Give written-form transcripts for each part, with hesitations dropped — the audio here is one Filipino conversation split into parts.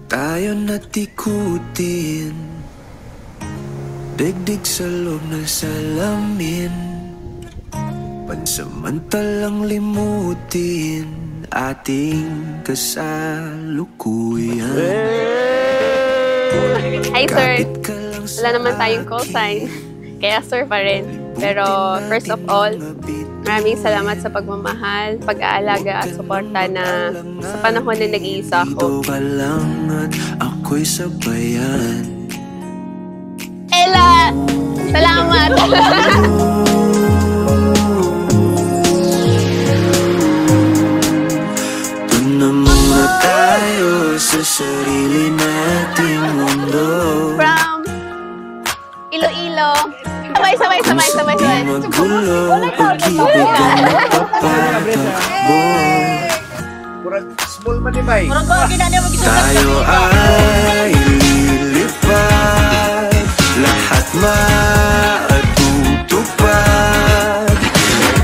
tayo natikutin, digdig sa loob ng salamin, pansamantalang limutin ating kasalukuyan. Hi sir, wala naman tayong call sign, kaya sir pa rin. Pero first of all, maraming salamat sa pagmamahal, pag-aalaga at suporta na sa panahon na nag-iisa ako. Ito ka lang at ako'y sabayan. Ella! Salamat! Doon na muna tayo sa sarili nating mundo. From Iloilo. Sabay. Magulo, pag-ibig ang magpapatakbo. Small man ni Bay. Tayo ay lilipad, lahat matutupad.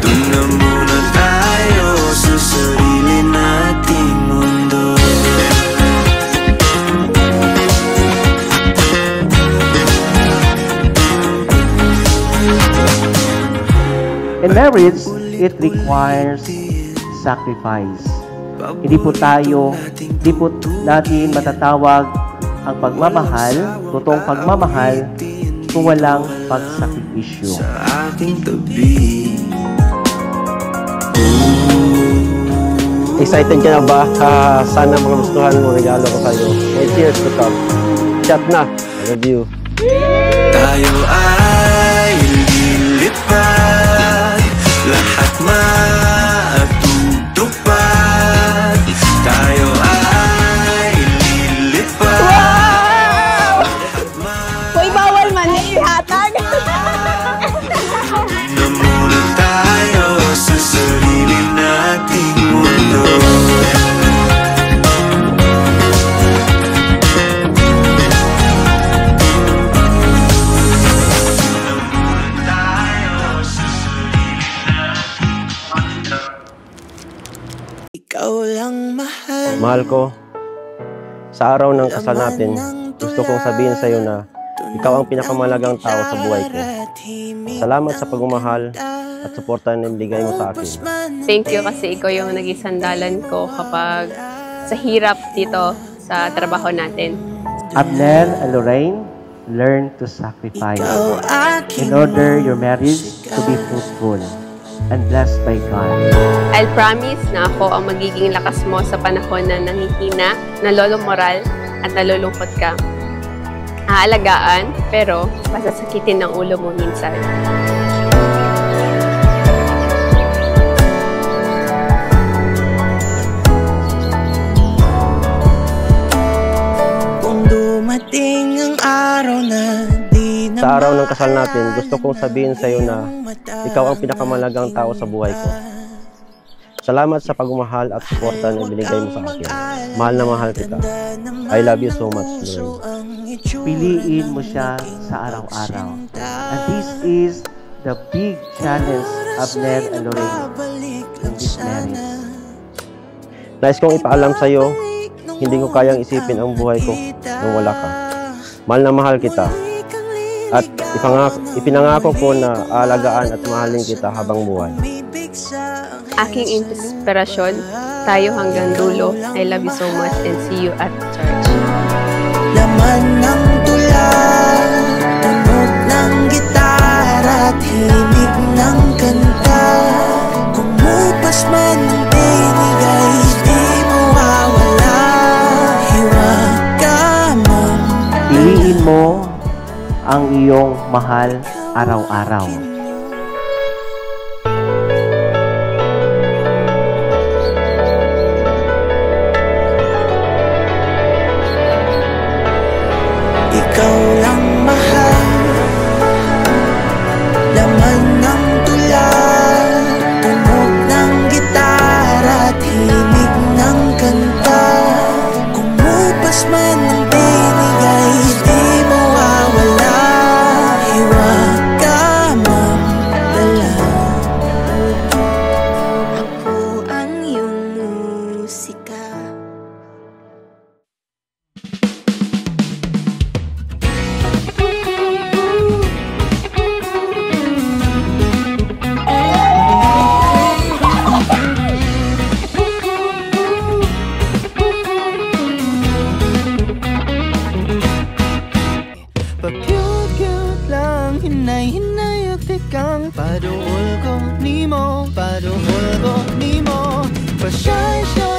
Doon na muna tayo sa sarili nating mundo. In marriage, it requires sacrifice. Hindi po natin matatawag ang pagmamahal, totoong pagmamahal, kung walang pagsakripisyo. Sa aking tabi. Excited ka na ba? Sana magustuhan mo regalo ko sa'yo. May cheers to come. Chat na. I love you. Tayo ay lilipad, lahat matutupad. Tayo ay lilipad. Wow! Hoy, bawal man na ihatag. Na muna tayo sa sarili nating mundo. Ikaw lang mahal. Mahal ko, sa araw ng kasal natin, gusto kong sabihin sa'yo na ikaw ang pinakamalagang tao sa buhay ko. Salamat sa pagmamahal at suporta na ibigay mo sa akin. Thank you kasi ikaw yung naging sandalan ko kapag sa hirap dito sa trabaho natin. Abner and Lorraine, learn to sacrifice in order your marriage to be fruitful and blessed by God. I'll promise na ako ang magiging lakas mo sa panahon na nanghihina, nalolomoral at nalulungkot ka. Aalagaan, pero masasakitin ng ulo mo minsan. Kung dumating ang araw na di na Sa araw ng kasal natin, gusto kong sabihin sa'yo na ikaw ang pinakamalagang tao sa buhay ko. Salamat sa pagmamahal at suporta na binigay mo sa akin. Mahal na mahal kita. I love you so much, Lorraine. Piliin mo siya sa araw-araw. And this is the big challenge of Abner and Lorraine in this marriage. Nais kong ipaalam sa'yo, hindi ko kayang isipin ang buhay ko nung wala ka. Mahal na mahal kita. At ipinangako ko na aalagaan at mahalin kita habang buhay. Aking inspirasyon, tayo hanggang dulo. I love you so much and see you at church. laman ng tula, tunog ng gitara at himig ng kanta. Kumupas man ng tinig ay di mawawala. Hiwag ka man. Piliin mo ang iyong mahal araw-araw. Ikaw lang mahal, laman ng tula, tunog ng gitara at himig ng kanta. Kumupas man ng tinig ay di mawawala. Hiwag ka man. Paduol ko nimo, paduol ko nimo. Pasya